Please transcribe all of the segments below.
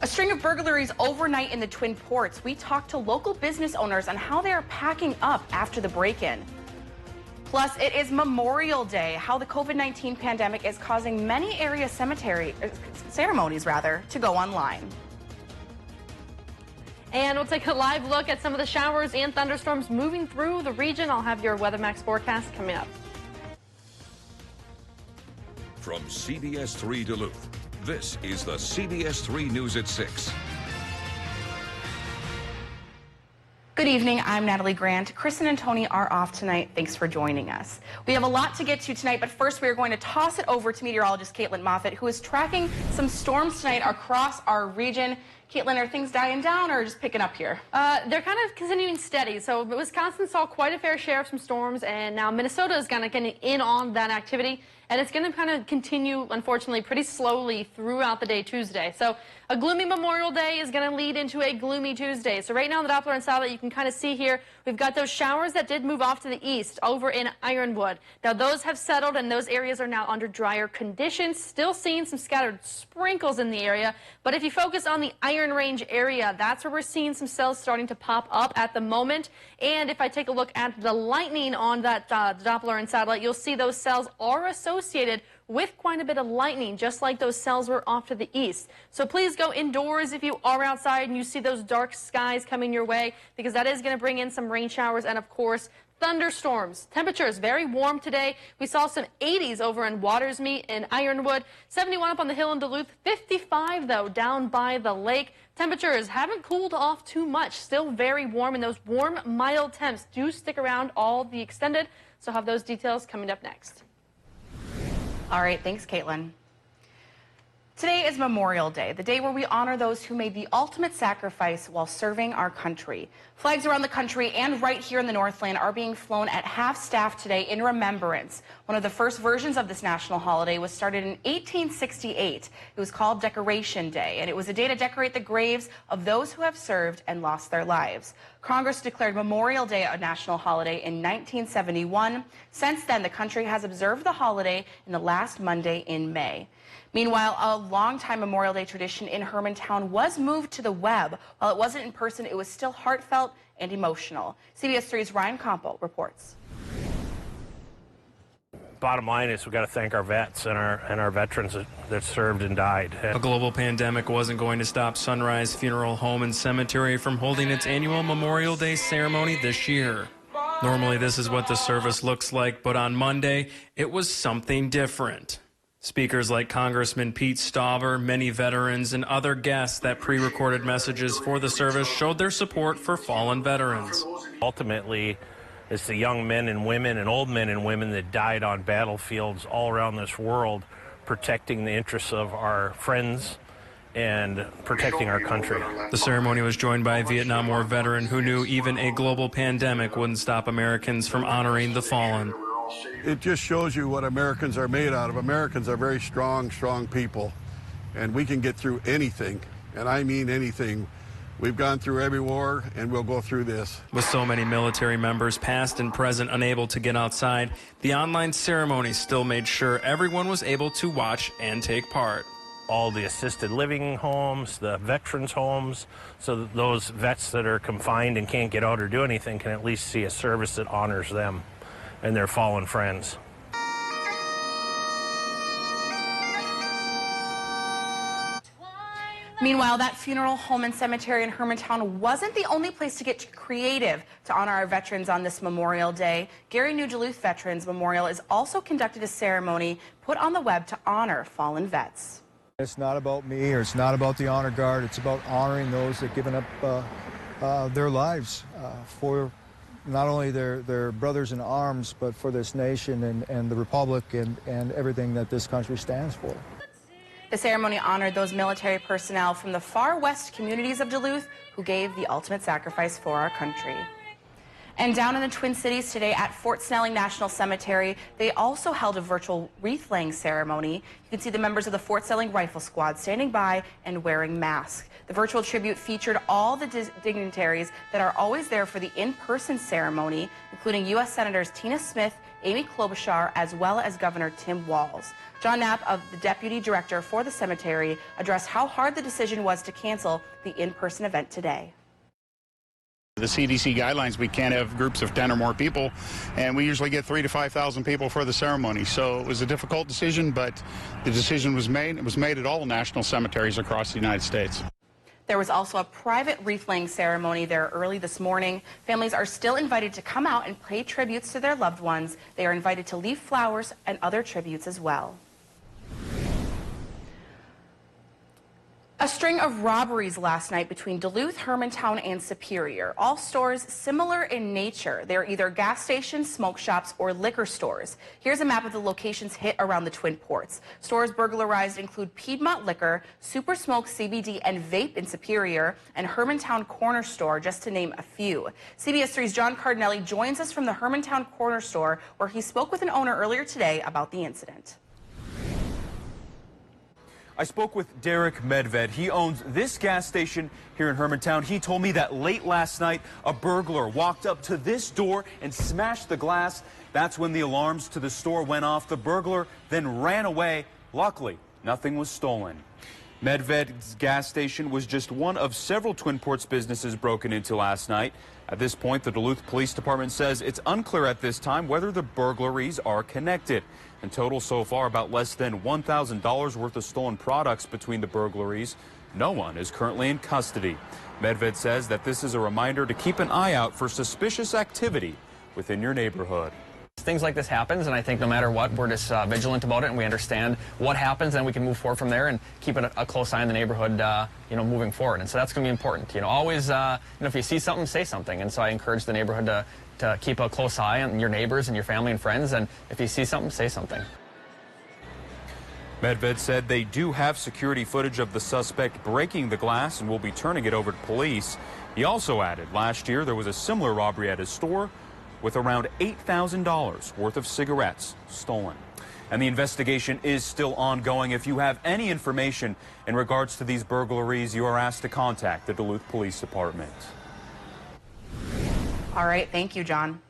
A string of burglaries overnight in the Twin Ports. We talked to local business owners on how they are packing up after the break-in. Plus, it is Memorial Day, how the COVID-19 pandemic is causing many area ceremonies to go online. And we'll take a live look at some of the showers and thunderstorms moving through the region. I'll have your WeatherMax forecast coming up. From CBS3 Duluth, this is the CBS3 News at 6. Good evening, I'm Natalie Grant. Kristen and Tony are off tonight. Thanks for joining us. We have a lot to get to tonight, but first we are going to toss it over to meteorologist Caitlin Moffett, who is tracking some storms tonight across our region. Caitlin, are things dying down or just picking up here? They're kind of continuing steady. So Wisconsin saw quite a fair share of some storms, and now Minnesota is kind of getting in on that activity. And it's going to kind of continue, unfortunately, pretty slowly throughout the day Tuesday. So a gloomy Memorial Day is going to lead into a gloomy Tuesday. So right now, the Doppler and satellite, you can kind of see here, we've got those showers that did move off to the east over in Ironwood. Now, those have settled, and those areas are now under drier conditions. Still seeing some scattered sprinkles in the area. But if you focus on the Iron Range area, that's where we're seeing some cells starting to pop up at the moment. And if I take a look at the lightning on that Doppler and satellite, you'll see those cells are associated with quite a bit of lightning, just like those cells were off to the east. So please go indoors if you are outside and you see those dark skies coming your way, because that is going to bring in some rain showers and, of course, thunderstorms. Temperatures very warm today. We saw some 80s over in Watersmeet and Ironwood, 71 up on the hill in Duluth, 55 though down by the lake. Temperatures haven't cooled off too much, still very warm, and those warm, mild temps do stick around all the extended. So I'll have those details coming up next. All right, thanks, Caitlin. Today is Memorial Day, the day where we honor those who made the ultimate sacrifice while serving our country. Flags around the country and right here in the Northland are being flown at half-staff today in remembrance. One of the first versions of this national holiday was started in 1868. It was called Decoration Day, and it was a day to decorate the graves of those who have served and lost their lives. Congress declared Memorial Day a national holiday in 1971. Since then, the country has observed the holiday in the last Monday in May. Meanwhile, a longtime Memorial Day tradition in Hermantown was moved to the web. While it wasn't in person, it was still heartfelt and emotional. CBS3's Ryan Compo reports. Bottom line is we've got to thank our vets and our veterans that served and died. A global pandemic wasn't going to stop Sunrise Funeral Home and Cemetery from holding its annual Memorial Day ceremony this year. Normally, this is what the service looks like, but on Monday, it was something different. Speakers like Congressman Pete Stauber, many veterans, and other guests that pre-recorded messages for the service showed their support for fallen veterans. Ultimately, it's the young men and women and old men and women that died on battlefields all around this world, protecting the interests of our friends and protecting our country. The ceremony was joined by a Vietnam War veteran who knew even a global pandemic wouldn't stop Americans from honoring the fallen. It just shows you what Americans are made out of. Americans are very strong people, and we can get through anything, and I mean anything. We've gone through every war, and we'll go through this. With so many military members, past and present, unable to get outside, the online ceremony still made sure everyone was able to watch and take part. All the assisted living homes, the veterans homes, so that those vets that are confined and can't get out or do anything can at least see a service that honors them and their fallen friends. Meanwhile, that funeral home and cemetery in Hermantown wasn't the only place to get creative to honor our veterans on this Memorial Day. Gary New Duluth Veterans Memorial has also conducted a ceremony put on the web to honor fallen vets. It's not about me, or it's not about the honor guard. It's about honoring those that have given up their lives for not only their brothers in arms, but for this nation and the republic and everything that this country stands for. The ceremony honored those military personnel from the far west communities of Duluth who gave the ultimate sacrifice for our country. And down in the Twin Cities today at Fort Snelling National Cemetery, they also held a virtual wreath-laying ceremony. You can see the members of the Fort Snelling Rifle Squad standing by and wearing masks. The virtual tribute featured all the dignitaries that are always there for the in-person ceremony, including U.S. Senators Tina Smith Amy Klobuchar, as well as Governor Tim Walz. John Knapp, of the Deputy Director for the cemetery, addressed how hard the decision was to cancel the in-person event today. The CDC guidelines, we can't have groups of 10 or more people, and we usually get 3,000 to 5,000 people for the ceremony. So it was a difficult decision, but the decision was made. It was made at all national cemeteries across the United States. There was also a private wreath-laying ceremony there early this morning. Families are still invited to come out and pay tributes to their loved ones. They are invited to leave flowers and other tributes as well. A string of robberies last night between Duluth, Hermantown, and Superior. All stores similar in nature. They're either gas stations, smoke shops, or liquor stores. Here's a map of the locations hit around the Twin Ports. Stores burglarized include Piedmont Liquor, Super Smoke CBD and Vape in Superior, and Hermantown Corner Store, just to name a few. CBS 3's John Cardinelli joins us from the Hermantown Corner Store, where he spoke with an owner earlier today about the incident. I spoke with Derek Medved. He owns this gas station here in Hermantown. He told me that late last night, a burglar walked up to this door and smashed the glass. That's when the alarms to the store went off. The burglar then ran away. Luckily, nothing was stolen. Medved's gas station was just one of several Twin Ports businesses broken into last night. At this point, the Duluth Police Department says it's unclear at this time whether the burglaries are connected. In total so far, about less than $1,000 worth of stolen products between the burglaries. No one is currently in custody. Medved says that this is a reminder to keep an eye out for suspicious activity within your neighborhood. Things like this happens, and I think no matter what, we're just vigilant about it, and we understand what happens, and we can move forward from there and keep a close eye on the neighborhood, moving forward. And so that's going to be important. Always, if you see something, say something. And so I encourage the neighborhood to keep a close eye on your neighbors and your family and friends, and if you see something, say something. Medved said they do have security footage of the suspect breaking the glass and will be turning it over to police. He also added last year there was a similar robbery at his store with around $8,000 worth of cigarettes stolen. And the investigation is still ongoing. If you have any information in regards to these burglaries, you are asked to contact the Duluth Police Department. All right, thank you, John.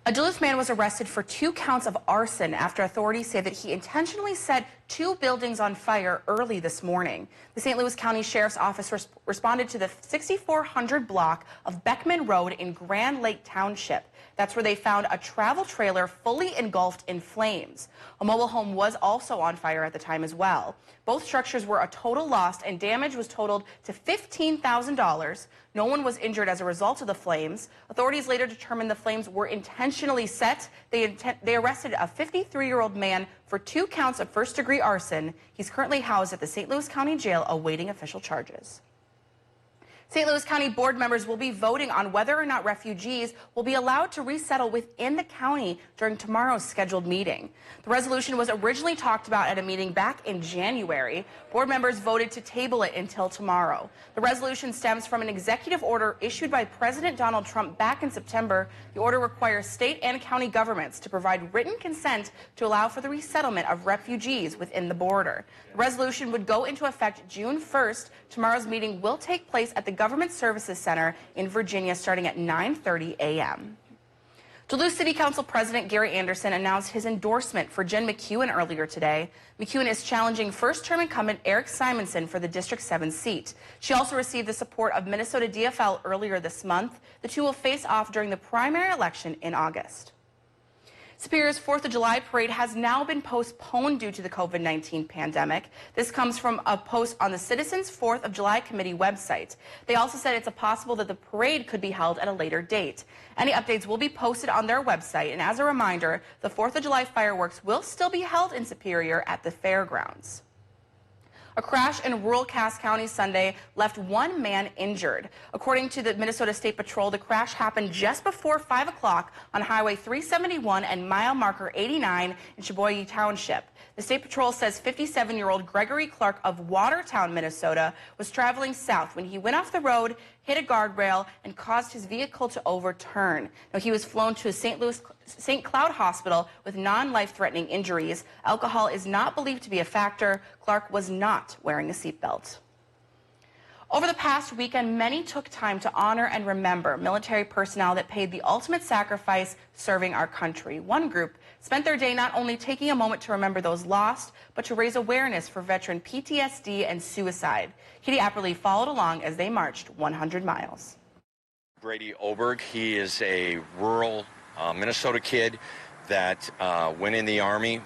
A Duluth man was arrested for 2 counts of arson after authorities say that he intentionally set 2 buildings on fire early this morning. The St. Louis County Sheriff's Office responded to the 6400 block of Beckman Road in Grand Lake Township. That's where they found a travel trailer fully engulfed in flames. A mobile home was also on fire at the time as well. Both structures were a total loss, and damage was totaled to $15,000. No one was injured as a result of the flames. Authorities later determined the flames were intentionally set. They arrested a 53-year-old man for 2 counts of first-degree arson. He's currently housed at the St. Louis County Jail awaiting official charges. St. Louis County board members will be voting on whether or not refugees will be allowed to resettle within the county during tomorrow's scheduled meeting. The resolution was originally talked about at a meeting back in January. Board members voted to table it until tomorrow. The resolution stems from an executive order issued by President Donald Trump back in September. The order requires state and county governments to provide written consent to allow for the resettlement of refugees within the border. The resolution would go into effect June 1st. Tomorrow's meeting will take place at the Government Services Center in Virginia starting at 9:30 a.m. Duluth City Council President Gary Anderson announced his endorsement for Jen McEwen earlier today. McEwen is challenging first-term incumbent Eric Simonson for the District 7 seat. She also received the support of Minnesota DFL earlier this month. The two will face off during the primary election in August. Superior's 4th of July parade has now been postponed due to the COVID-19 pandemic. This comes from a post on the Citizens 4th of July Committee website. They also said it's possible that the parade could be held at a later date. Any updates will be posted on their website, and as a reminder, the 4th of July fireworks will still be held in Superior at the fairgrounds. A crash in rural Cass County Sunday left 1 man injured. According to the Minnesota State Patrol, the crash happened just before 5 o'clock on Highway 371 and mile marker 89 in Sheboygan Township. The State Patrol says 57-year-old Gregory Clark of Watertown, Minnesota, was traveling south when he went off the road, hit a guardrail, and caused his vehicle to overturn. Now, he was flown to St. Cloud Hospital with non-life-threatening injuries. Alcohol is not believed to be a factor. Clark was not wearing a seatbelt. Over the past weekend, many took time to honor and remember military personnel that paid the ultimate sacrifice serving our country. One group spent their day not only taking a moment to remember those lost, but to raise awareness for veteran PTSD and suicide. Katie Apperly followed along as they marched 100 miles. Brady Oberg, he is a rural Minnesota kid that went in the Army,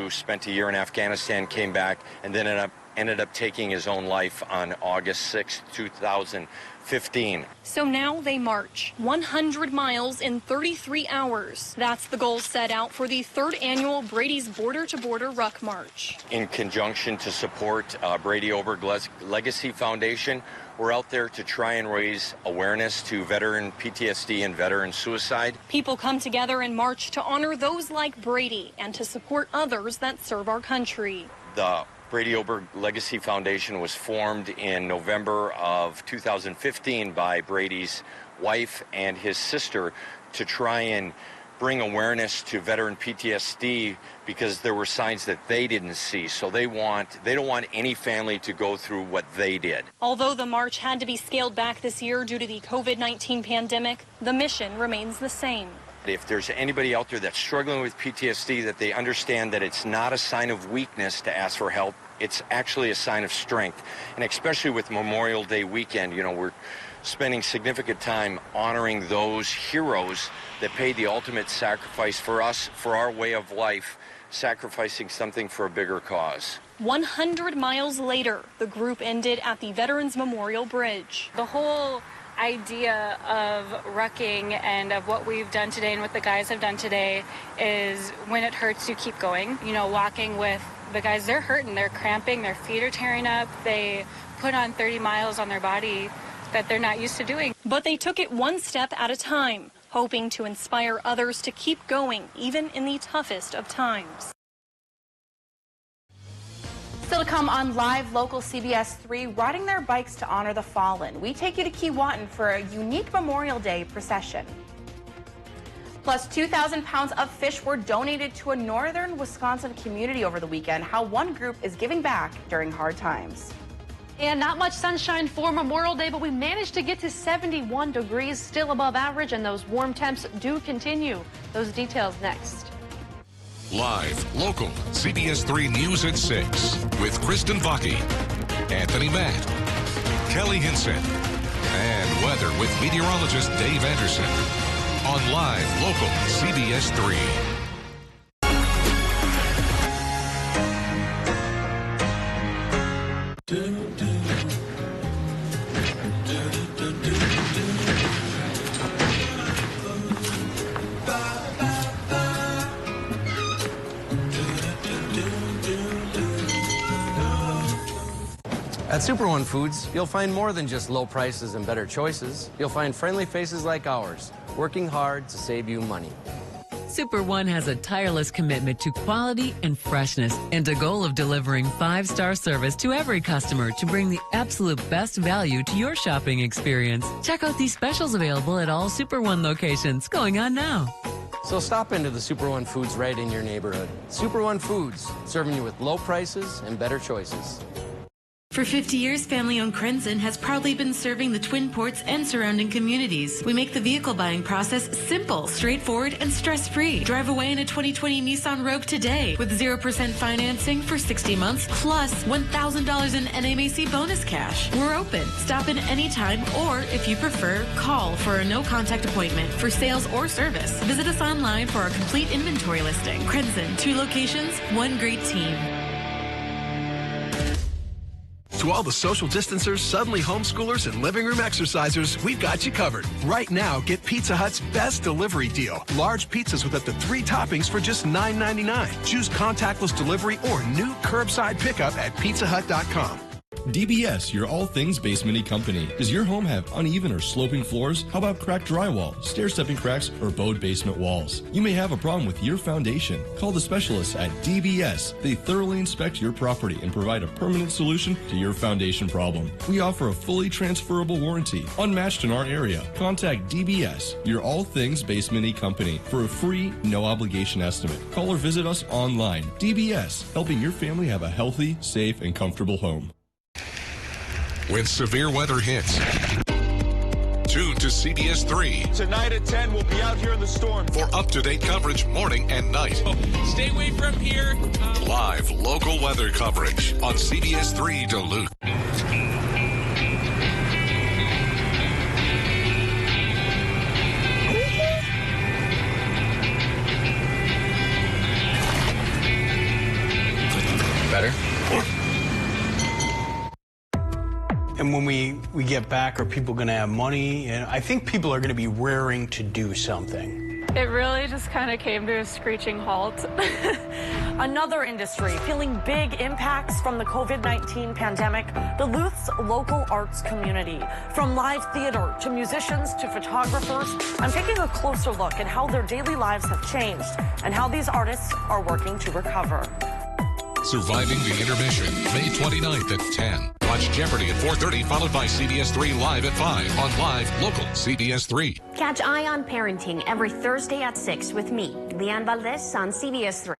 spent a year in Afghanistan, came back, and then ended up taking his own life on August 6, 2015. So now they march 100 miles in 33 hours. That's the goal set out for the 3rd annual Brady's Border to Border Ruck March. In conjunction to support Brady Oberg Legacy Foundation, we're out there to try and raise awareness to veteran PTSD and veteran suicide. People come together and march to honor those like Brady and to support others that serve our country. The Brady Oberg Legacy Foundation was formed in November of 2015 by Brady's wife and his sister to try and bring awareness to veteran PTSD because there were signs that they didn't see. So they don't want any family to go through what they did. Although the march had to be scaled back this year due to the COVID-19 pandemic, the mission remains the same. If there's anybody out there that's struggling with PTSD, that they understand that it's not a sign of weakness to ask for help. It's actually a sign of strength. And especially with Memorial Day weekend, we're spending significant time honoring those heroes that paid the ultimate sacrifice for us, for our way of life, sacrificing something for a bigger cause. 100 miles later, the group ended at the Veterans Memorial Bridge. The whole idea of rucking and of what we've done today and what the guys have done today is when it hurts, you keep going. Walking with the guys, they're hurting, they're cramping, their feet are tearing up. They put on 30 miles on their body that they're not used to doing. But they took it one step at a time, hoping to inspire others to keep going, even in the toughest of times. Still to come on Live Local CBS3, riding their bikes to honor the fallen. We take you to Keewatin for a unique Memorial Day procession. Plus, 2,000 pounds of fish were donated to a northern Wisconsin community over the weekend. How one group is giving back during hard times. And not much sunshine for Memorial Day, but we managed to get to 71 degrees, still above average, and those warm temps do continue. Those details next. Live, local, CBS3 News at 6 with Kristen Vaki, Anthony Matt, Kelly Hinson, and weather with meteorologist Dave Anderson on Live, local, CBS3. At Super One Foods, you'll find more than just low prices and better choices. You'll find friendly faces like ours, working hard to save you money. Super One has a tireless commitment to quality and freshness and a goal of delivering 5-star service to every customer to bring the absolute best value to your shopping experience. Check out these specials available at all Super One locations going on now. So stop into the Super One Foods right in your neighborhood. Super One Foods, serving you with low prices and better choices. For 50 years, family-owned Crenson has proudly been serving the Twin Ports and surrounding communities. We make the vehicle buying process simple, straightforward, and stress-free. Drive away in a 2020 Nissan Rogue today with 0% financing for 60 months, plus $1,000 in NMAC bonus cash. We're open. Stop in anytime, or if you prefer, call for a no-contact appointment for sales or service. Visit us online for our complete inventory listing. Crenson, 2 locations, 1 great team. To all the social distancers, suddenly homeschoolers, and living room exercisers, we've got you covered. Right now, get Pizza Hut's best delivery deal. Large pizzas with up to 3 toppings for just $9.99. Choose contactless delivery or new curbside pickup at pizzahut.com. DBS, your all things basement-y company. Does your home have uneven or sloping floors? How about cracked drywall, stair-stepping cracks, or bowed basement walls? You may have a problem with your foundation. Call the specialists at DBS. They thoroughly inspect your property and provide a permanent solution to your foundation problem. We offer a fully transferable warranty, unmatched in our area. Contact DBS, your all things basement-y company, for a free, no-obligation estimate. Call or visit us online. DBS, helping your family have a healthy, safe, and comfortable home. when severe weather hits. Tune to CBS 3. Tonight at 10, we'll be out here in the storm. For up-to-date coverage morning and night. Stay away from here. Live local weather coverage on CBS 3 Duluth. Better? And when we get back, are people going to have money? And I think people are going to be raring to do something. It really just kind of came to a screeching halt. Another industry feeling big impacts from the COVID-19 pandemic, Duluth's local arts community. From live theater to musicians to photographers, I'm taking a closer look at how their daily lives have changed and how these artists are working to recover. Surviving the Intermission, May 29th at 10. Watch Jeopardy at 4:30, followed by CBS 3 Live at 5 on Live Local CBS 3. Catch Eye on Parenting every Thursday at 6 with me, Leanne Valdez on CBS 3.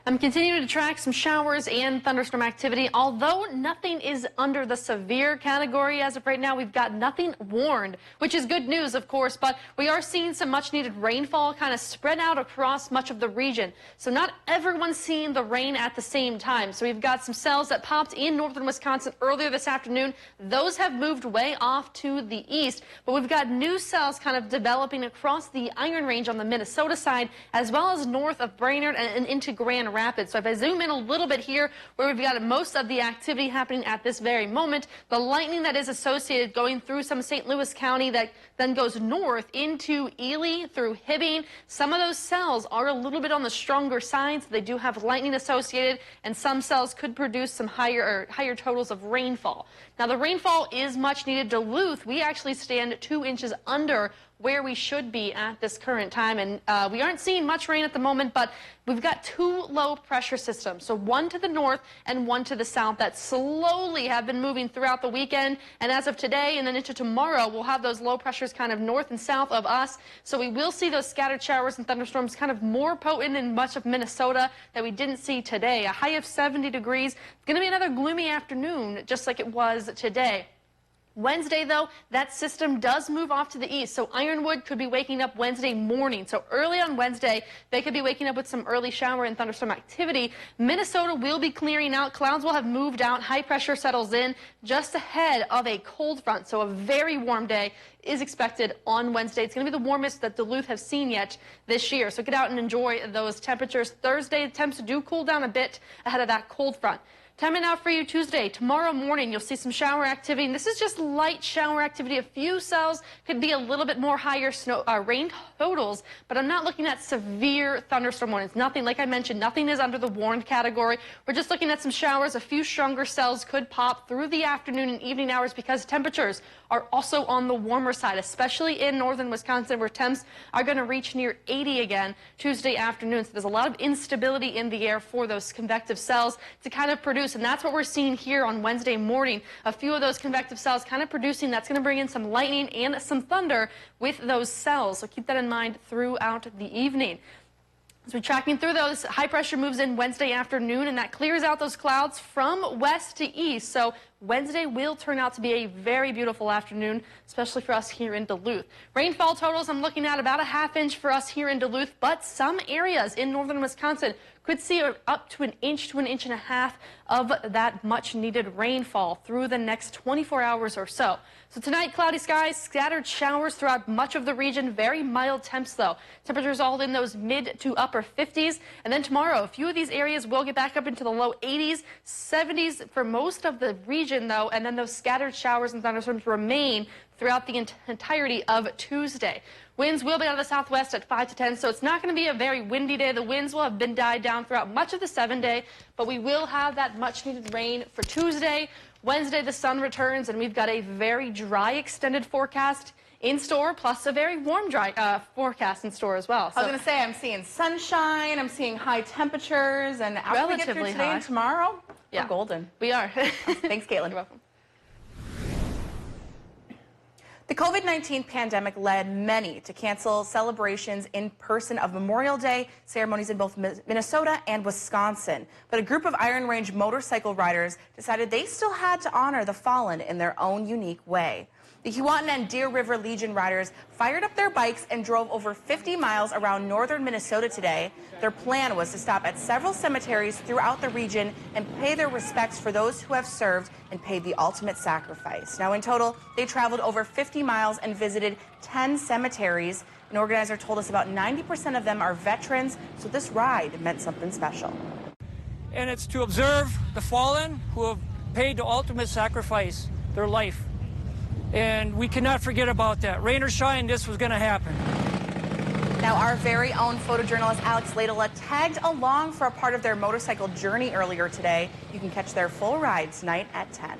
I'm continuing to track some showers and thunderstorm activity. Although nothing is under the severe category as of right now, we've got nothing warned, which is good news, of course, but we are seeing some much needed rainfall kind of spread out across much of the region. So not everyone's seeing the rain at the same time. So we've got some cells that popped in northern Wisconsin earlier this afternoon. Those have moved way off to the east, but we've got new cells kind of developing across the Iron Range on the Minnesota side, as well as north of Brainerd and into Grand Rapids. So if I zoom in a little bit here, where we've got most of the activity happening at this very moment, the lightning that is associated going through some St. Louis County that then goes north into Ely through Hibbing. Some of those cells are a little bit on the stronger side, so they do have lightning associated, and some cells could produce some higher totals of rainfall. Now the rainfall is much needed. Duluth, we actually stand 2 inches under where we should be at this current time, and we aren't seeing much rain at the moment, but we've got 2 low pressure systems, so one to the north and one to the south that slowly have been moving throughout the weekend, and as of today and then into tomorrow, we'll have those low pressures kind of north and south of us, so we will see those scattered showers and thunderstorms kind of more potent in much of Minnesota that we didn't see today. A high of 70 degrees. It's going to be another gloomy afternoon, just like it was today. Wednesday, though, that system does move off to the east, so Ironwood could be waking up Wednesday morning. So early on Wednesday, they could be waking up with some early shower and thunderstorm activity. Minnesota will be clearing out. Clouds will have moved out. High pressure settles in just ahead of a cold front, so a very warm day is expected on Wednesday. It's going to be the warmest that Duluth has seen yet this year, so get out and enjoy those temperatures. Thursday, temps do cool down a bit ahead of that cold front. Timing out for you Tuesday. Tomorrow morning, you'll see some shower activity, and this is just light shower activity. A few cells could be a little bit more higher rain totals, but I'm not looking at severe thunderstorm warnings. Nothing, like I mentioned, nothing is under the warned category. We're just looking at some showers. A few stronger cells could pop through the afternoon and evening hours because temperatures are also on the warmer side, especially in northern Wisconsin, where temps are going to reach near 80 again Tuesday afternoon. So there's a lot of instability in the air for those convective cells to kind of produce. And that's what we're seeing here on Wednesday morning. A few of those convective cells kind of producing. That's going to bring in some lightning and some thunder with those cells. So keep that in mind throughout the evening. As we're tracking through those, high pressure moves in Wednesday afternoon, and that clears out those clouds from west to east. So Wednesday will turn out to be a very beautiful afternoon, especially for us here in Duluth. Rainfall totals, I'm looking at about a ½ inch for us here in Duluth, but some areas in northern Wisconsin could see up to an inch to an inch and a half of that much needed rainfall through the next 24 hours or so. So tonight, cloudy skies, scattered showers throughout much of the region. Very mild temps, though. Temperatures all in those mid to upper 50s. And then tomorrow, a few of these areas will get back up into the low 80s, 70s for most of the region, though. And then those scattered showers and thunderstorms remain throughout the entirety of Tuesday. Winds will be out of the southwest at 5 to 10, so it's not going to be a very windy day. The winds will have been died down throughout much of the 7-day, but we will have that much-needed rain for Tuesday. Wednesday, the sun returns, and we've got a very dry extended forecast in store, plus a very warm, dry forecast in store as well. So I was going to say, I'm seeing sunshine, I'm seeing high temperatures, and after we get through today and tomorrow, we're golden. We are. Thanks, Caitlin. You're welcome. The COVID-19 pandemic led many to cancel celebrations in person of Memorial Day ceremonies in both Minnesota and Wisconsin. But a group of Iron Range motorcycle riders decided they still had to honor the fallen in their own unique way. The Keewatin and Deer River Legion riders fired up their bikes and drove over 50 miles around northern Minnesota today. Their plan was to stop at several cemeteries throughout the region and pay their respects for those who have served and paid the ultimate sacrifice. Now, in total, they traveled over 50 miles and visited 10 cemeteries. An organizer told us about 90% of them are veterans, so this ride meant something special. And it's to observe the fallen who have paid the ultimate sacrifice, their life. And we cannot forget about that. Rain or shine, this was going to happen. Now, our very own photojournalist Alex Ladela tagged along for a part of their motorcycle journey earlier today. You can catch their full ride tonight at 10.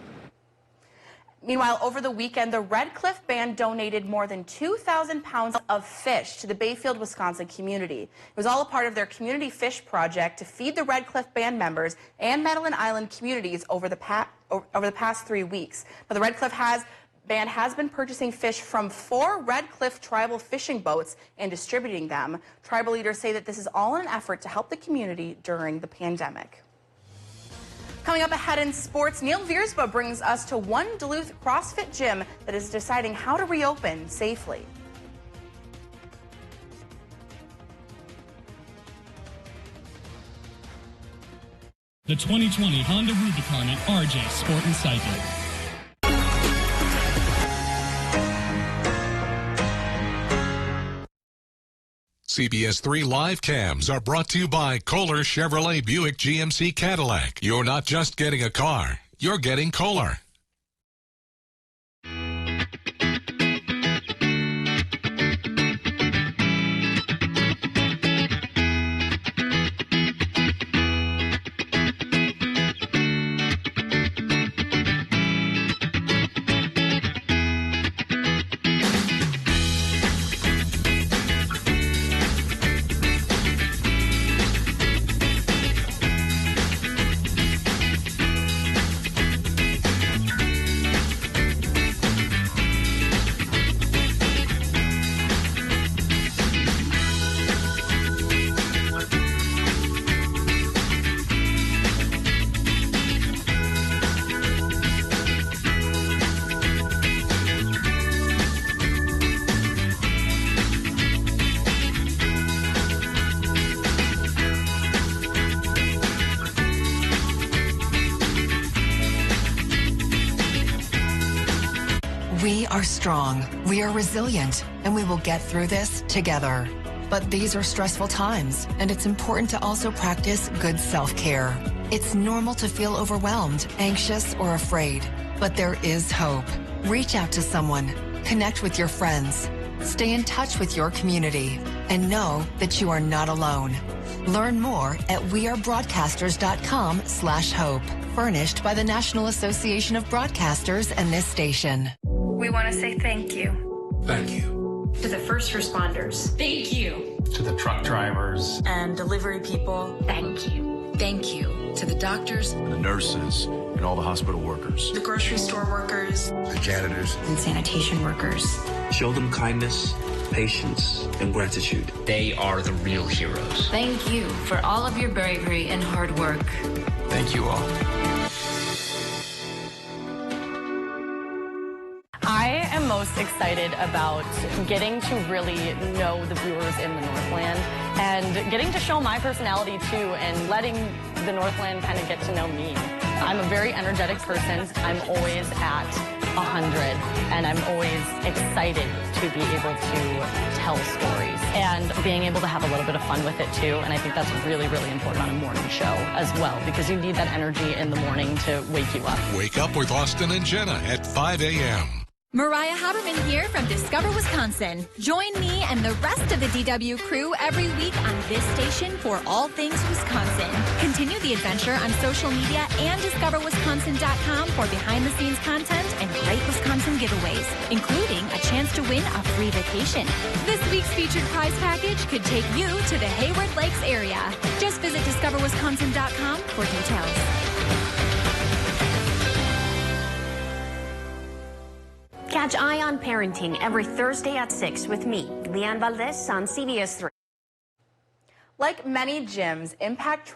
Meanwhile, over the weekend, the Red Cliff Band donated more than 2,000 pounds of fish to the Bayfield, Wisconsin community. It was all a part of their community fish project to feed the Red Cliff Band members and Madeline Island communities over the past 3 weeks. Now, the Red Cliff Band has been purchasing fish from 4 Red Cliff tribal fishing boats and distributing them. Tribal leaders say that this is all in an effort to help the community during the pandemic. Coming up ahead in sports, Neil Viersba brings us to one Duluth CrossFit gym that is deciding how to reopen safely. The 2020 Honda Rubicon at RJ Sport and Cycle. CBS3 live cams are brought to you by Kohler Chevrolet Buick GMC Cadillac. You're not just getting a car, you're getting Kohler. We are strong, we are resilient, and we will get through this together. But these are stressful times, and it's important to also practice good self-care. It's normal to feel overwhelmed, anxious, or afraid, but there is hope. Reach out to someone, connect with your friends, stay in touch with your community, and know that you are not alone. Learn more at wearebroadcasters.com/hope. Furnished by the National Association of Broadcasters and this station. We want to say thank you. Thank you. To the first responders. Thank you. To the truck drivers. And delivery people. Thank you. Thank you. To the doctors. The nurses and all the hospital workers. The grocery store workers. The janitors. And sanitation workers. Show them kindness, patience, and gratitude. They are the real heroes. Thank you for all of your bravery and hard work. Thank you all. I am most excited about getting to really know the Brewers in the Northland and getting to show my personality too and letting the Northland kind of get to know me. I'm a very energetic person. I'm always at 100 and I'm always excited to be able to tell stories and being able to have a little bit of fun with it too. And I think that's really, really important on a morning show as well because you need that energy in the morning to wake you up. Wake up with Austin and Jenna at 5 a.m. Mariah Haberman here from Discover Wisconsin. Join me and the rest of the DW crew every week on this station for all things Wisconsin. Continue the adventure on social media and discoverwisconsin.com for behind-the-scenes content and great Wisconsin giveaways, including a chance to win a free vacation. This week's featured prize package could take you to the Hayward Lakes area. Just visit discoverwisconsin.com for details. Catch Eye on Parenting every Thursday at 6 with me, Leanne Valdez, on CBS3. Like many gyms, Impact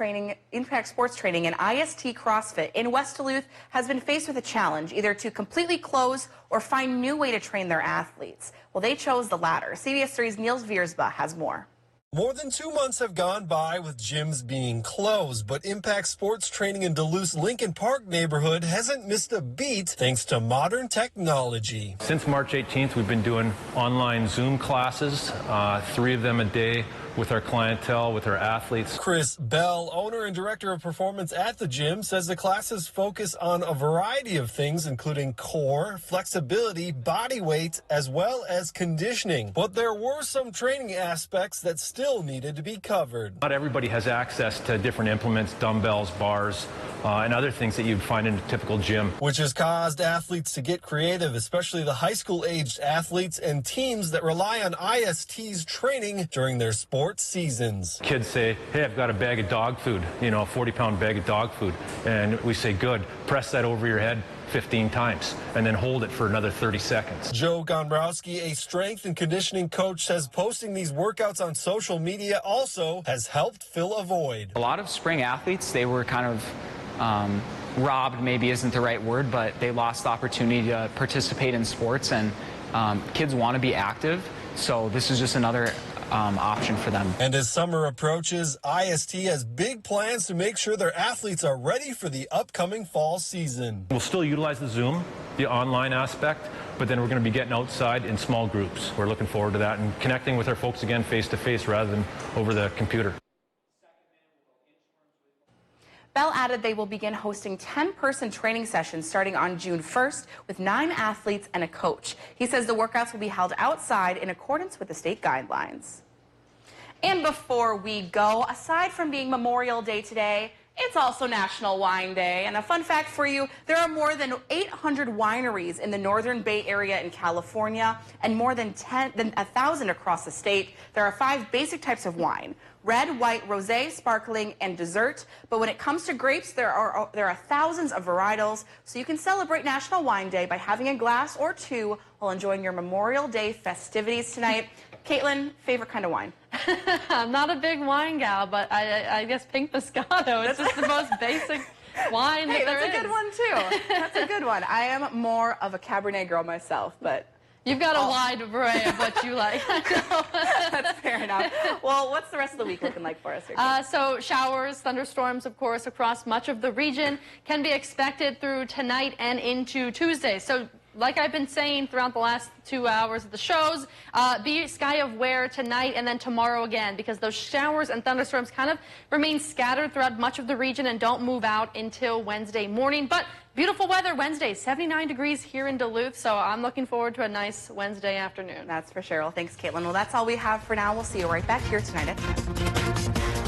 Sports Training and IST CrossFit in West Duluth has been faced with a challenge, either to completely close or find new way to train their athletes. Well, they chose the latter. CBS3's Niels Viersba has more. More than 2 months have gone by with gyms being closed, but Impact Sports Training in Duluth's Lincoln Park neighborhood hasn't missed a beat thanks to modern technology. Since March 18th, we've been doing online Zoom classes, 3 of them a day, with our clientele, with our athletes. Chris Bell, owner and director of performance at the gym, says the classes focus on a variety of things, including core, flexibility, body weight, as well as conditioning. But there were some training aspects that still needed to be covered. Not everybody has access to different implements, dumbbells, bars, and other things that you'd find in a typical gym. Which has caused athletes to get creative, especially the high school aged athletes and teams that rely on IST's training during their sports seasons. Kids say, hey, I've got a bag of dog food, a 40-pound bag of dog food. And we say, good, press that over your head 15 times and then hold it for another 30 seconds. Joe Gombrowski, a strength and conditioning coach, says posting these workouts on social media also has helped fill a void. A lot of spring athletes, they were kind of robbed, maybe isn't the right word, but they lost the opportunity to participate in sports, and kids want to be active, so this is just another option for them. And as summer approaches, IST has big plans to make sure their athletes are ready for the upcoming fall season. We'll still utilize the Zoom, the online aspect, but then we're going to be getting outside in small groups. We're looking forward to that and connecting with our folks again face-to-face rather than over the computer. Bell added they will begin hosting 10-person training sessions starting on June 1st with 9 athletes and a coach. He says the workouts will be held outside in accordance with the state guidelines. And before we go, aside from being Memorial Day today, it's also National Wine Day. And a fun fact for you, there are more than 800 wineries in the Northern Bay Area in California and more than 1,000 across the state. There are 5 basic types of wine: red, white, rosé, sparkling, and dessert. But when it comes to grapes, there are thousands of varietals. So you can celebrate National Wine Day by having a glass or 2 while enjoying your Memorial Day festivities tonight. Caitlin, favorite kind of wine? I'm not a big wine gal, but I guess Pink Moscato. It's just the most basic wine that there is. That's a good one, too. That's a good one. I am more of a Cabernet girl myself, but... You've got a wide array of what you like. That's fair enough. Well, what's the rest of the week looking like for us here? So showers, thunderstorms, of course, across much of the region can be expected through tonight and into Tuesday. So like I've been saying throughout the last 2 hours of the shows, be sky aware tonight and then tomorrow again, because those showers and thunderstorms kind of remain scattered throughout much of the region and don't move out until Wednesday morning. But beautiful weather Wednesday, 79 degrees here in Duluth, so I'm looking forward to a nice Wednesday afternoon. That's for sure. Well, thanks, Caitlin. Well, that's all we have for now. We'll see you right back here tonight at 10.